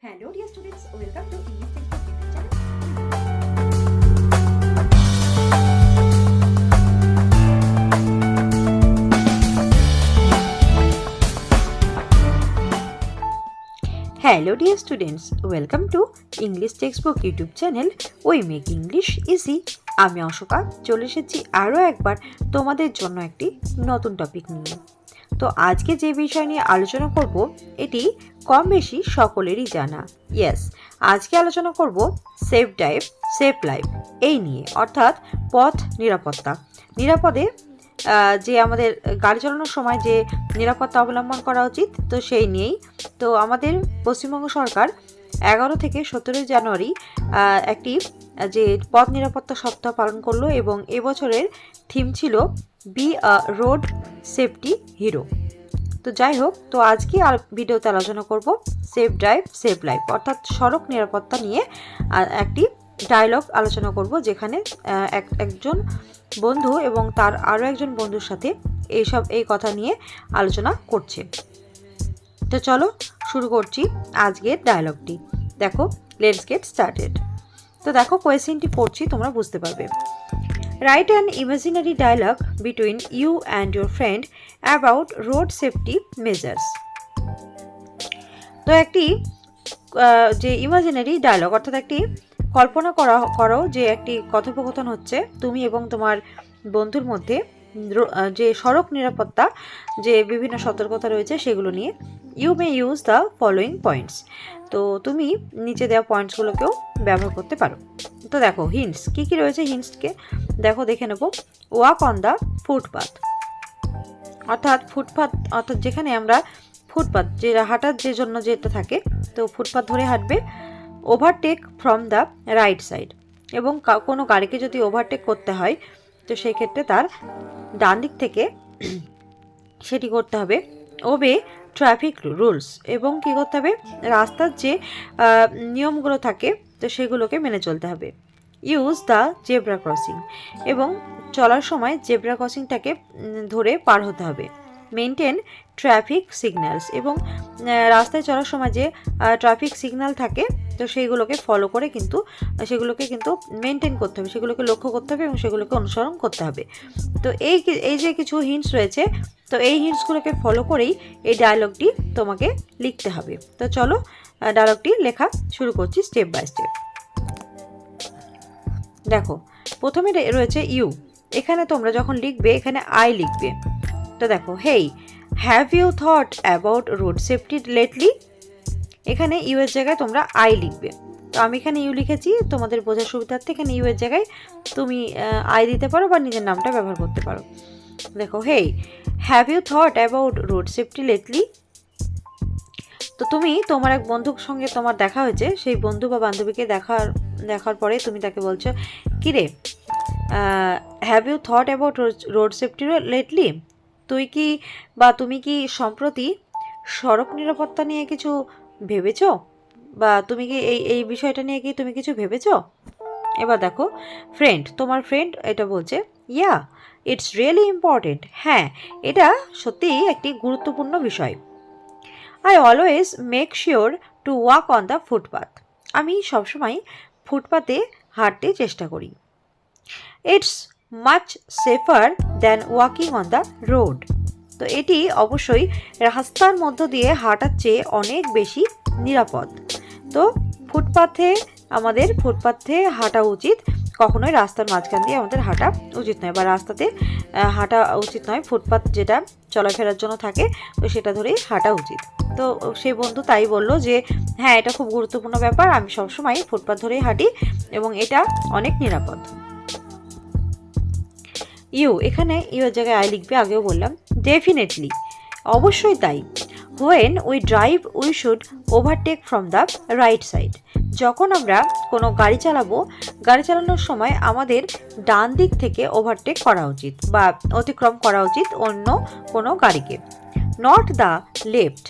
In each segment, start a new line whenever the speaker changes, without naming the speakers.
Hello dear students, welcome to English Textbook YouTube channel. Hello dear students, welcome to English Textbook YouTube channel. We make English easy. আমি অশোকা চলে এসেছি আরও একবার তোমাদের জন্য একটি নতুন টপিক নিয়ে। তো আজকে যে বিষয় নিয়ে আলোচনা করব এটি কম বেশি সকলেরই জানা। ইয়েস, আজকে আলোচনা করব সেফ ড্রাইভ সেফ লাইফ এই নিয়ে, অর্থাৎ পথ নিরাপত্তা। নিরাপদে যে আমাদের গাড়ি চালানোর সময় যে নিরাপত্তা অবলম্বন করা উচিত, তো সেই নিয়েই। তো আমাদের পশ্চিমবঙ্গ সরকার 11 থেকে 17 জানুয়ারি একটি যে পথ নিরাপত্তা সপ্তাহ পালন করলো এবং এবছরের থিম ছিল be a road safety hero. তো যাই হোক, তো আজকে আর ভিডিওতে আলোচনা করব সেফ ড্রাইভ সেফ লাইফ, অর্থাৎ সড়ক নিরাপত্তা নিয়ে একটি ডায়লগ আলোচনা করব, যেখানে একজন বন্ধু এবং তার আরও একজন বন্ধুর সাথে এই কথা নিয়ে আলোচনা করছে। তো চলো শুরু করছি আজকের ডায়লগটি। দেখো, লেটস গেট স্টার্টেড। তো দেখো, কোয়েশ্চেনটি পড়ছি, তোমরা বুঝতে পারবে। Write an imaginary dialogue between you and your friend about road safety measures. তো একটি যে ইমাজিনারি ডায়লগ, অর্থাৎ একটি কল্পনা করো যে একটি কথোপকথন হচ্ছে তুমি এবং তোমার বন্ধুর মধ্যে, যে সড়ক নিরাপত্তা যে বিভিন্ন সতর্কতা রয়েছে সেগুলো নিয়ে। You may use the following points. তো তুমি নিচে দেওয়া পয়েন্টসগুলোকেও ব্যবহার করতে পারো। তো দেখো হিন্টস কী কী রয়েছে, হিন্টসকে দেখে নেব। ওয়াক অন দ্য ফুটপাথ, অর্থাৎ যেখানে আমরা ফুটপাথ যে হাঁটার যে জন্য যেটা থাকে, তো ফুটপাথ ধরে হাঁটবে। Overtake from the right side, এবং কোনো গাড়িকে যদি ওভারটেক করতে হয় তো সেই ক্ষেত্রে তার ডান দিক থেকে সেটি করতে হবে। ওবে ট্রাফিক রুলস, এবং কী করতে হবে, রাস্তার যে নিয়মগুলো থাকে তো সেগুলোকে মেনে চলতে হবে। ইউজ দ্য জেব্রা ক্রসিং, এবং চলার সময় জেব্রা ক্রসিংটাকে ধরে পার হতে হবে। মেনটেন ট্রাফিক সিগন্যালস, এবং রাস্তায় চলার সময় যে ট্রাফিক সিগন্যাল থাকে তো সেইগুলোকে ফলো করে সেগুলোকে মেনটেন করতে হবে, সেগুলোকে লক্ষ্য করতে হবে এবং সেগুলোকে অনুসরণ করতে হবে। তো এই যে কিছু হিন্টস রয়েছে, তো এই হিন্টসগুলোকে ফলো করেই এই ডায়লগটি তোমাকে লিখতে হবে। তো চলো ডায়লগটি লেখা শুরু করছি স্টেপ বাই স্টেপ। দেখো, প্রথমে রয়েছে ইউ। এখানে তোমরা যখন লিখবে এখানে আই লিখবে। তো দেখো, hey, have you thought about road safety lately. এখানে ইউ এর জায়গায় তোমরা আই লিখবে। তো আমি এখানে ইউ লিখেছি, তোমাদের বোঝার সুবিধার্থে এখানে ইউ এর জায়গায় তুমি আই দিতে পারো বা নিজের নামটা ব্যবহার করতে পারো। দেখো, hey, have you thought about road safety lately. তো তুমি তোমার এক বন্ধুর সঙ্গে তোমার দেখা হয়েছে, সেই বন্ধু বা বান্ধবীকে দেখার পরে তুমি তাকে বলছো, কিরে, have you thought about road safety lately. তুমি কি সম্প্রতি সড়ক নিরাপত্তা নিয়ে কিছু ভেবেছ, বা তুমি কি এই বিষয়টা নিয়ে কি তুমি কিছু ভেবেছ। এবার দেখো, ফ্রেন্ড, তোমার ফ্রেন্ড এটা বলছে, ইয়া, ইটস রিয়েলি ইম্পর্টেন্ট। হ্যাঁ, এটা সত্যিই একটি গুরুত্বপূর্ণ বিষয়। I always make sure to walk on the footpath. আমি সবসময় ফুটপাতে হাঁটতে চেষ্টা করি। It's much safer than walking on the road. তো এটি অবশ্যই রাস্তার মধ্য দিয়ে হাঁটার চেয়ে অনেক বেশি নিরাপদ। তো ফুটপাথে হাঁটা উচিত, কখনোই রাস্তার মাঝখান দিয়ে আমাদের হাঁটা উচিত নয়, বা রাস্তাতে হাঁটা উচিত নয়। ফুটপাথ যেটা চলাফেরার জন্য থাকে তো সেটা ধরেই হাঁটা উচিত। তো সেই বন্ধু তাই বলল যে হ্যাঁ, এটা খুব গুরুত্বপূর্ণ ব্যাপার, আমি সবসময় ফুটপাথ ধরেই হাঁটি এবং এটা অনেক নিরাপদ। ইউ, এখানে ইউ এর জায়গায় আই লিখবে, আগেও বললাম। ডেফিনেটলি, অবশ্যই তাই। When we drive we should overtake from the right side. যখন আমরা কোনো গাড়ি চালানোর সময় আমাদের ডান দিক থেকে ওভারটেক করা উচিত বা অতিক্রম করা উচিত অন্য কোনো গাড়িকে। নট দ্য লেফট,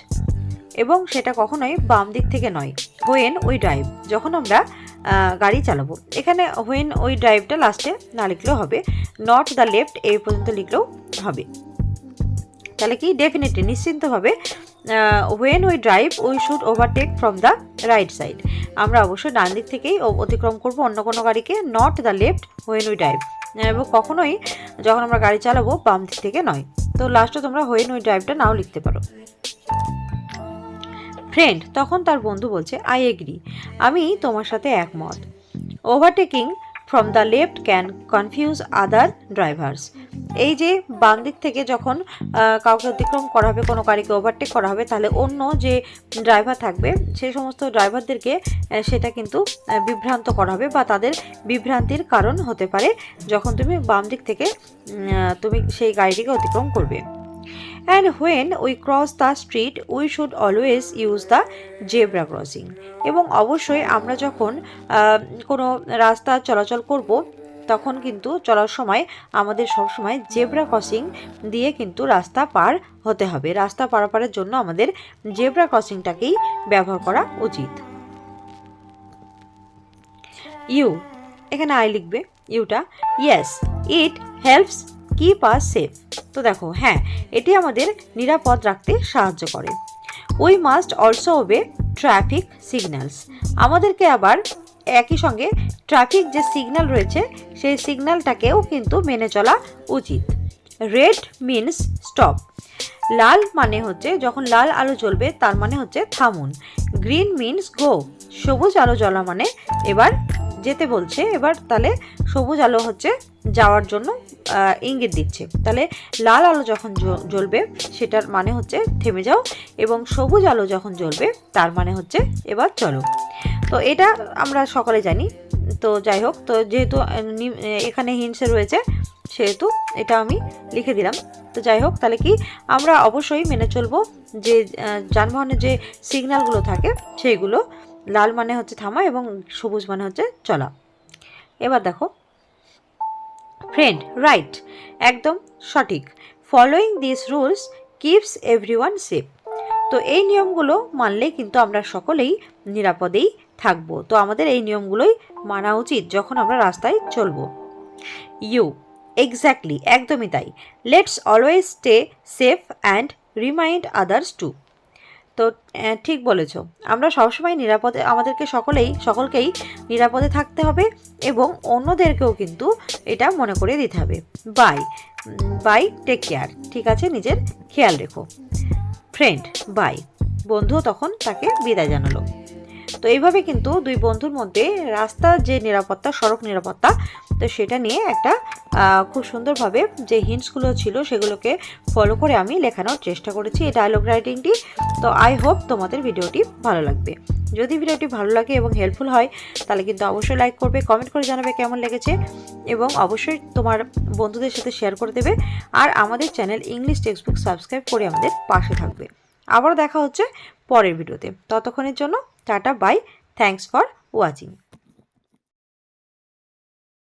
এবং সেটা কখনোই বাম দিক থেকে নয়। হোয়েন উই ড্রাইভ, যখন আমরা গাড়ি চালাবো। এখানে হোয়েন উই ড্রাইভটা লাস্টে না লিখলেও হবে, নট দ্য লেফট এই পর্যন্ত লিখলেও হবে। তাহলে কি, ডেফিনেটলি, নিশ্চিন্তভাবে when we drive we should overtake from the right side. আমরা অবশ্যই ডান দিক থেকেই অতিক্রম করব অন্য কোনো গাড়িকে, not the left when we drive, এবং কখনোই যখন আমরা গাড়ি চালাবো বাম দিক থেকে নয়। তো লাস্টে তোমরা হোয়েন উই ড্রাইভটা নাও লিখতে পারো। ফ্রেন্ড, তখন তার বন্ধু বলছে আই এগ্রি, আমি তোমার সাথে একমত। Overtaking from the left can confuse other drivers. এই যে বাম দিক থেকে যখন কাউকে অতিক্রম করা হবে, কোনো গাড়িকে ওভারটেক করা হবে, তাহলে অন্য যে ড্রাইভার থাকবে সেই সমস্ত ড্রাইভারদেরকে সেটা কিন্তু বিভ্রান্ত করা হবে বা তাদের বিভ্রান্তির কারণ হতে পারে যখন তুমি বাম দিক থেকে তুমি সেই গাড়িটিকে অতিক্রম করবে। And when we cross the street we should always use the zebra crossing। এবং অবশ্যই আমরা যখন কোনো রাস্তা চলাচল করব তখন কিন্তু চলার সময় আমাদের সবসময় জেব্রা ক্রসিং দিয়ে কিন্তু রাস্তা পার হতে হবে। রাস্তা পারাপারের জন্য আমাদের জেব্রা ক্রসিংটাকেই ব্যবহার করা উচিত। ইউ, এখানে আই লিখবে ইউটা। Yes, it helps keep us safe. তো দেখো, হ্যাঁ, এটি আমাদের নিরাপদ রাখতে সাহায্য করে। We must also obey traffic signals. আমাদেরকে আবার একই সঙ্গে ট্রাফিক যে সিগন্যাল রয়েছে সেই সিগন্যালটাকেও কিন্তু মেনে চলা উচিত। Red means stop. লাল মানে হচ্ছে যখন লাল আলো জ্বলবে তার মানে হচ্ছে থামুন। গ্রিন মিনস গো। সবুজ আলো জ্বলা মানে এবার যেতে বলছে, এবার তাহলে সবুজ আলো হচ্ছে যাওয়ার জন্য ইঙ্গিত দিচ্ছে। তাহলে লাল আলো যখন জ্বলবে সেটার মানে হচ্ছে থেমে যাও, এবং সবুজ আলো যখন জ্বলবে তার মানে হচ্ছে এবার চলো। তো এটা আমরা সকলে জানি। তো যাই হোক, তো যেহেতু এখানে হিন্টসে রয়েছে সেহেতু এটা আমি লিখে দিলাম। তো যাই হোক, তাহলে কি আমরা অবশ্যই মেনে চলবো যে যানবাহনের যে সিগন্যালগুলো থাকে সেইগুলো, লাল মানে হচ্ছে থামা এবং সবুজ মানে হচ্ছে চলা। এবার দেখো, ফ্রেন্ড, রাইট, একদম সঠিক। Following this rules keeps everyone safe. তো এই নিয়মগুলো মানলে কিন্তু আমরা সকলেই নিরাপদেই থাকবো। তো আমাদের এই নিয়মগুলোই মানা উচিত যখন আমরা রাস্তায় চলবো। ইউ, এক্স্যাক্টলি, একদমই তাই। Let's always stay safe and remind others to. তো ঠিক বলেছ, আমরা সবসময় নিরাপদে, আমাদেরকে সকলকেই নিরাপদে থাকতে হবে এবং অন্যদেরকেও কিন্তু এটা মনে করে দিতে হবে। Bye bye, take care. ঠিক আছে, নিজের খেয়াল রেখো। Friend, bye. বন্ধুও তখন তাকে বিদায় জানালো। তো এইভাবে কিন্তু দুই বন্ধুর মধ্যে রাস্তার যে নিরাপত্তা, সড়ক নিরাপত্তা, তো সেটা নিয়ে একটা খুব সুন্দরভাবে যে হিন্টসগুলো ছিল সেগুলোকে ফলো করে আমি লেখানোর চেষ্টা করেছি এই ডায়লগ রাইটিংটি। তো আই হোপ তোমাদের ভিডিওটি ভালো লাগবে। যদি ভিডিওটি ভালো লাগে এবং হেল্পফুল হয় তাহলে কিন্তু অবশ্যই লাইক করবে, কমেন্ট করে জানাবে কেমন লেগেছে, এবং অবশ্যই তোমার বন্ধুদের সাথে শেয়ার করে দেবে। আর আমাদের চ্যানেল ইংলিশ টেক্সটবুক সাবস্ক্রাইব করে আমাদের পাশে থাকবে। আবার দেখা হচ্ছে পরের ভিডিওতে। ততক্ষণের জন্য tata, bye, thanks for watching.